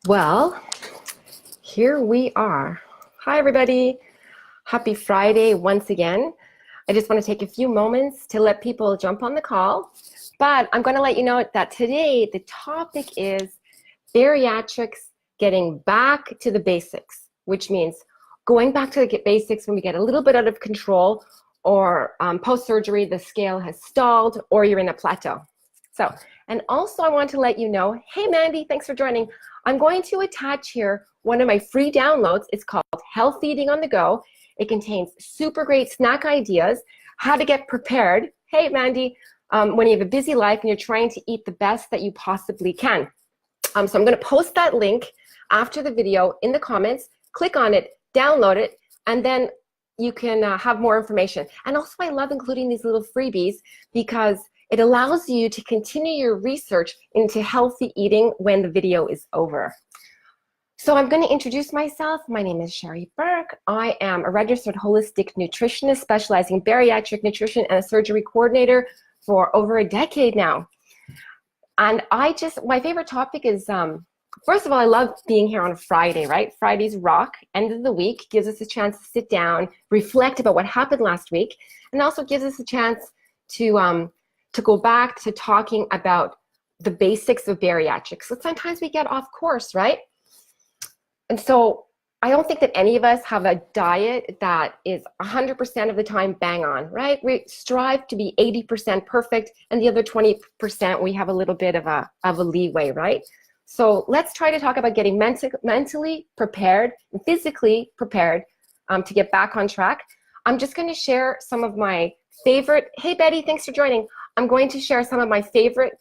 Well, here we are. Hi, everybody. Happy Friday once again. I just want to take a few moments to let people jump on the call, but I'm going to let you know that today the topic is bariatrics getting back to the basics, which means going back to the basics when we get a little bit out of control or post-surgery, the scale has stalled or you're in a plateau. So, and also I want to let you know, hey Mandy, thanks for joining. I'm going to attach here one of my free downloads. It's called Health Eating on the Go. It contains super great snack ideas, how to get prepared. Hey Mandy, when you have a busy life and you're trying to eat the best that you possibly can. So I'm going to post that link after the video in the comments. Click on it, download it, and then you can have more information. And also I love including these little freebies because it allows you to continue your research into healthy eating when the video is over. So I'm going to introduce myself. My name is Sheri Burke. I am a registered holistic nutritionist specializing in bariatric nutrition and a surgery coordinator for over a decade now. And my favorite topic is, first of all, I love being here on a Friday, right? Fridays rock, end of the week, gives us a chance to sit down, reflect about what happened last week, and also gives us a chance to go back to talking about the basics of bariatrics. So sometimes we get off course, right? And so I don't think that any of us have a diet that is 100% of the time bang on, right? We strive to be 80% perfect, and the other 20% we have a little bit of a leeway, right? So let's try to talk about getting mentally prepared and physically prepared to get back on track. I'm just going to share some of my favorite, hey Betty, thanks for joining. I'm going to share some of my favorite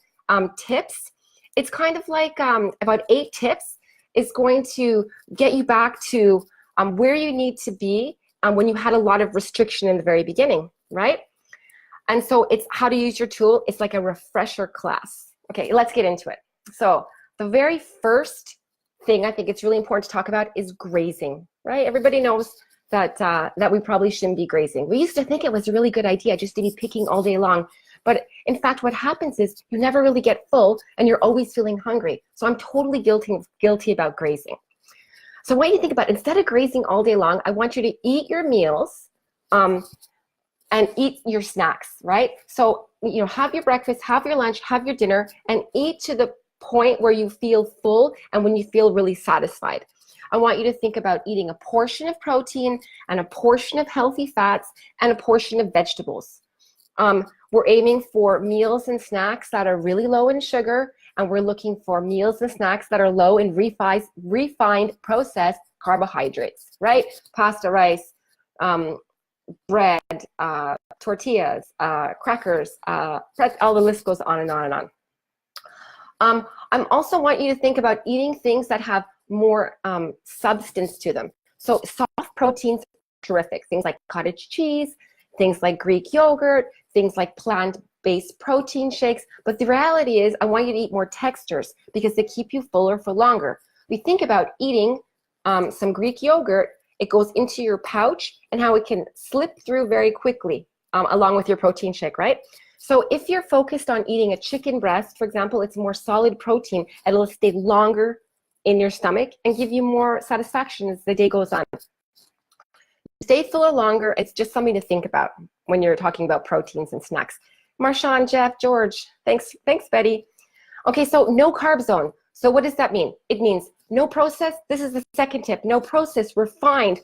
tips. It's kind of like about 8 tips. Is going to get you back to where you need to be when you had a lot of restriction in the very beginning, right? And so it's how to use your tool. It's like a refresher class. Okay, let's get into it. So the very first thing I think it's really important to talk about is grazing, right? Everybody knows that we probably shouldn't be grazing. We used to think it was a really good idea just to be picking all day long. But in fact, what happens is you never really get full and you're always feeling hungry. So I'm totally guilty about grazing. So what you think about, instead of grazing all day long, I want you to eat your meals and eat your snacks, right? So, you know, have your breakfast, have your lunch, have your dinner, and eat to the point where you feel full and when you feel really satisfied. I want you to think about eating a portion of protein and a portion of healthy fats and a portion of vegetables. We're aiming for meals and snacks that are really low in sugar, and we're looking for meals and snacks that are low in refined processed carbohydrates, right? Pasta, rice, bread, tortillas, crackers, all the list goes on and on and on. I also want you to think about eating things that have more substance to them. So soft proteins are terrific, things like cottage cheese, things like Greek yogurt, things like plant-based protein shakes. But the reality is I want you to eat more textures because they keep you fuller for longer. We think about eating some Greek yogurt, it goes into your pouch and how it can slip through very quickly along with your protein shake, right? So if you're focused on eating a chicken breast, for example, it's more solid protein and it'll stay longer in your stomach and give you more satisfaction as the day goes on. Stay fuller longer, it's just something to think about when you're talking about proteins and snacks. Marshawn, Jeff, George, thanks Betty. Okay, so no carb zone. So what does that mean? It means no processed, this is the second tip, no processed, refined,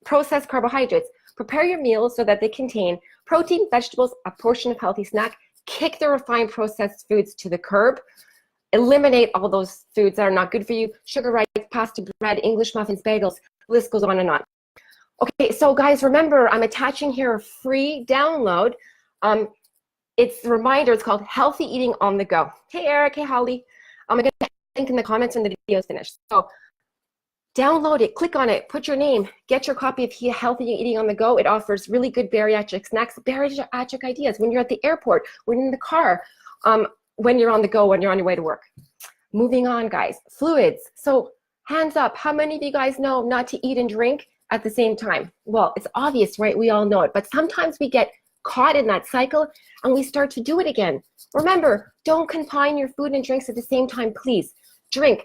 processed carbohydrates. Prepare your meals so that they contain protein, vegetables, a portion of healthy snack. Kick the refined processed foods to the curb. Eliminate all those foods that are not good for you. Sugar, rice, pasta, bread, English muffins, bagels, the list goes on and on. Okay, so guys, remember, I'm attaching here a free download. It's a reminder, it's called Healthy Eating on the Go. Hey, Eric, hey, Holly. I'm going to link in the comments when the video is finished. So download it, click on it, put your name, get your copy of Healthy Eating on the Go. It offers really good bariatric snacks, bariatric ideas when you're at the airport, when you're in the car, when you're on the go, when you're on your way to work. Moving on, guys, fluids. So hands up, how many of you guys know not to eat and drink at the same time? Well, it's obvious, right? We all know it, but sometimes we get caught in that cycle and we start to do it again. Remember, don't confine your food and drinks at the same time, please. Drink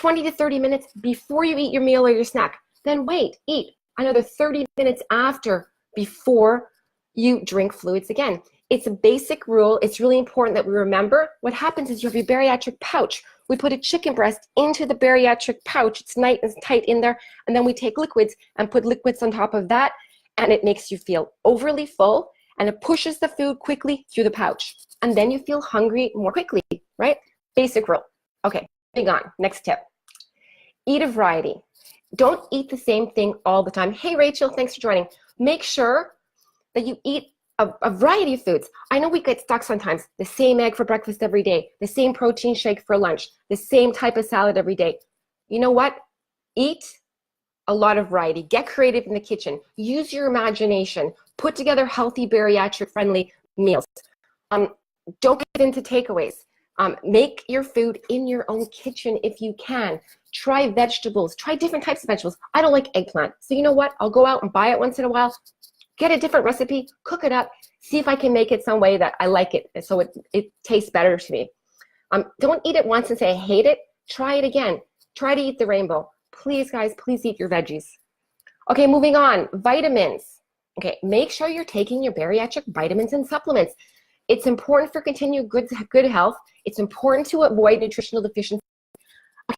20 to 30 minutes before you eat your meal or your snack. Then wait, eat another 30 minutes after, before you drink fluids again. It's a basic rule. It's really important that we remember. What happens is you have your bariatric pouch. We put a chicken breast into the bariatric pouch. It's nice and tight in there. And then we take liquids and put liquids on top of that. And it makes you feel overly full. And it pushes the food quickly through the pouch. And then you feel hungry more quickly, right? Basic rule. Okay, moving on. Next tip. Eat a variety. Don't eat the same thing all the time. Hey, Rachel, thanks for joining. Make sure that you eat a variety of foods. I know we get stuck sometimes. The same egg for breakfast every day, the same protein shake for lunch, the same type of salad every day. You know what? Eat a lot of variety. Get creative in the kitchen. Use your imagination. Put together healthy, bariatric-friendly meals. Don't get into takeaways. Make your food in your own kitchen if you can. Try vegetables. Try different types of vegetables. I don't like eggplant. So you know what? I'll go out and buy it once in a while. Get a different recipe, cook it up, see if I can make it some way that I like it, so it tastes better to me. Don't eat it once and say, I hate it. Try it again. Try to eat the rainbow. Please, guys, please eat your veggies. Okay, moving on. Vitamins. Okay, make sure you're taking your bariatric vitamins and supplements. It's important for continued good health. It's important to avoid nutritional deficiency.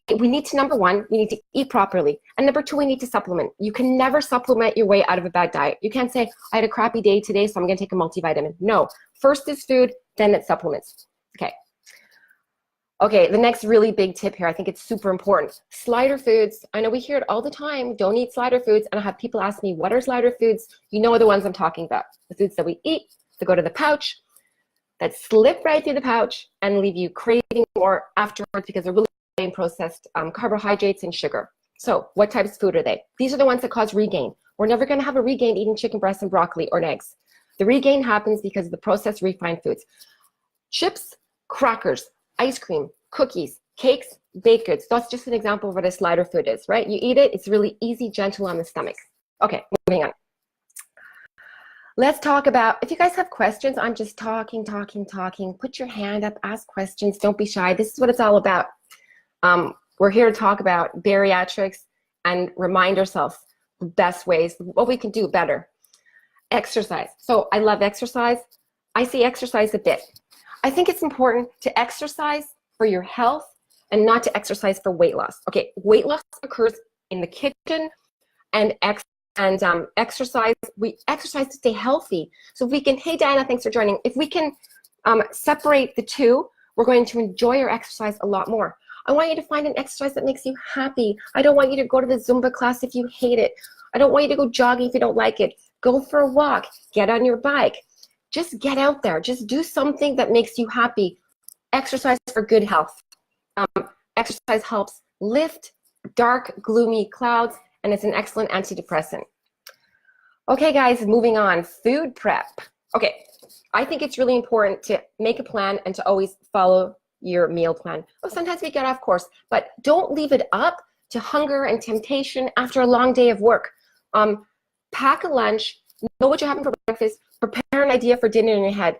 Okay, we need to, number one, we need to eat properly. And number two, we need to supplement. You can never supplement your way out of a bad diet. You can't say, I had a crappy day today, so I'm going to take a multivitamin. No, first is food, then it's supplements. Okay. Okay, the next really big tip here, I think it's super important. Slider foods. I know we hear it all the time. Don't eat slider foods. And I have people ask me, what are slider foods? You know the ones I'm talking about. The foods that we eat, that go to the pouch, that slip right through the pouch and leave you craving more afterwards because they're really processed carbohydrates and sugar. So what types of food are they? These are the ones that cause regain. We're never going to have a regain eating chicken breast and broccoli or eggs. The regain happens because of the processed refined foods. Chips, crackers, ice cream, cookies, cakes, baked goods. That's just an example of what a slider food is, right? You eat it, it's really easy, gentle on the stomach. Okay, moving on. Let's talk about, if you guys have questions, I'm just talking. Put your hand up, ask questions, don't be shy. This is what it's all about. We're here to talk about bariatrics and remind ourselves the best ways, what we can do better. Exercise. So I love exercise. I see exercise a bit. I think it's important to exercise for your health and not to exercise for weight loss. Okay, weight loss occurs in the kitchen, and exercise, we exercise to stay healthy. So if we can, hey Diana, thanks for joining. If we can separate the two, we're going to enjoy our exercise a lot more. I want you to find an exercise that makes you happy. I don't want you to go to the Zumba class if you hate it. I don't want you to go jogging if you don't like it. Go for a walk, get on your bike. Just get out there. Just do something that makes you happy. Exercise for good health. Exercise helps lift dark, gloomy clouds, and it's an excellent antidepressant. Okay, guys, moving on. Food prep. Okay, I think it's really important to make a plan and to always follow your meal plan. Oh, sometimes we get off course, but don't leave it up to hunger and temptation after a long day of work. Pack a lunch, know what you're having for breakfast, prepare an idea for dinner in your head.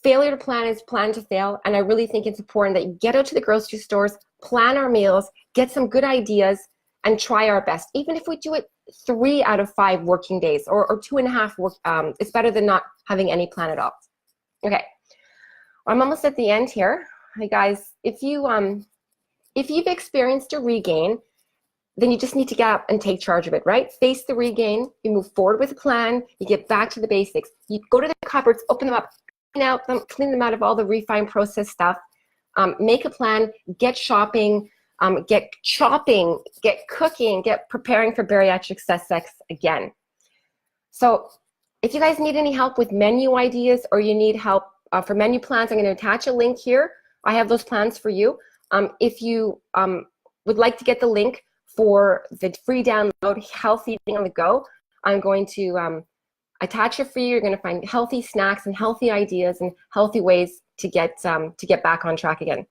Failure to plan is plan to fail, and I really think it's important that you get out to the grocery stores, plan our meals, get some good ideas, and try our best. Even if we do it 3 out of 5 working days or 2.5, it's better than not having any plan at all. Okay, I'm almost at the end here. Hey guys, if you've experienced a regain, then you just need to get up and take charge of it, right? Face the regain, you move forward with a plan, you get back to the basics. You go to the cupboards, open them up, clean them out of all the refined processed stuff, make a plan, get shopping, get chopping, get cooking, get preparing for bariatric sex again. So if you guys need any help with menu ideas or you need help for menu plans, I'm going to attach a link here. I have those plans for you. If you would like to get the link for the free download, Health Eating on the Go, I'm going to attach it for you. You're going to find healthy snacks and healthy ideas and healthy ways to get back on track again.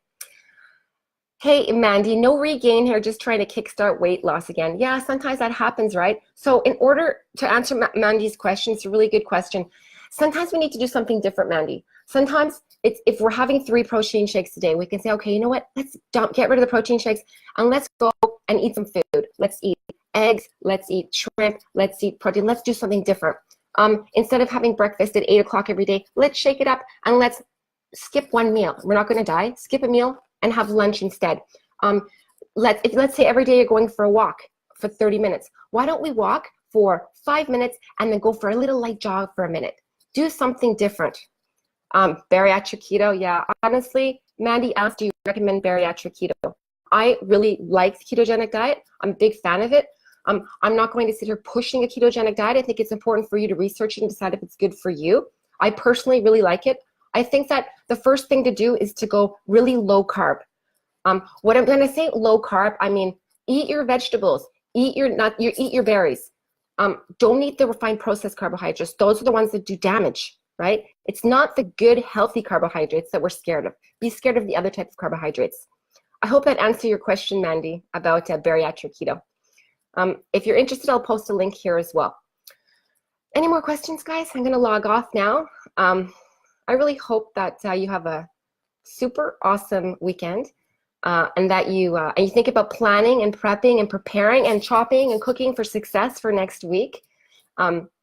Hey, Mandy, no regain here, just trying to kickstart weight loss again. Yeah, sometimes that happens, right? So in order to answer Mandy's question, it's a really good question. Sometimes we need to do something different, Mandy. Sometimes if we're having 3 protein shakes a day, we can say, okay, you know what? Let's get rid of the protein shakes and let's go and eat some food. Let's eat eggs. Let's eat shrimp. Let's eat protein. Let's do something different. Instead of having breakfast at 8 o'clock every day, let's shake it up and let's skip one meal. We're not going to die. Skip a meal and have lunch instead. Let's say every day you're going for a walk for 30 minutes. Why don't we walk for 5 minutes and then go for a little light jog for a minute? Do something different. Bariatric keto, yeah. Honestly, Mandy asked, do you recommend bariatric keto? I really like the ketogenic diet. I'm a big fan of it. I'm not going to sit here pushing a ketogenic diet. I think it's important for you to research it and decide if it's good for you. I personally really like it. I think that the first thing to do is to go really low carb. What I'm going to say low carb, I mean, eat your vegetables, eat your berries. Don't eat the refined processed carbohydrates. Those are the ones that do damage, right? It's not the good, healthy carbohydrates that we're scared of. Be scared of the other type of carbohydrates. I hope that answered your question, Mandy, about bariatric keto. If you're interested, I'll post a link here as well. Any more questions, guys? I'm going to log off now. I really hope that you have a super awesome weekend and that you think about planning and prepping and preparing and chopping and cooking for success for next week.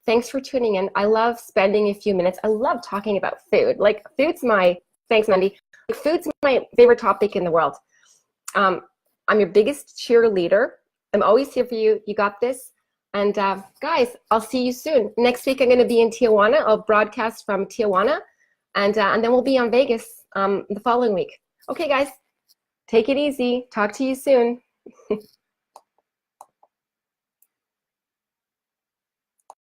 Thanks for tuning in. I love spending a few minutes. I love talking about food. Like thanks, Mandy. Like, food's my favorite topic in the world. I'm your biggest cheerleader. I'm always here for you. You got this. And guys, I'll see you soon. Next week, I'm going to be in Tijuana. I'll broadcast from Tijuana. And then we'll be on Vegas the following week. Okay, guys, take it easy. Talk to you soon.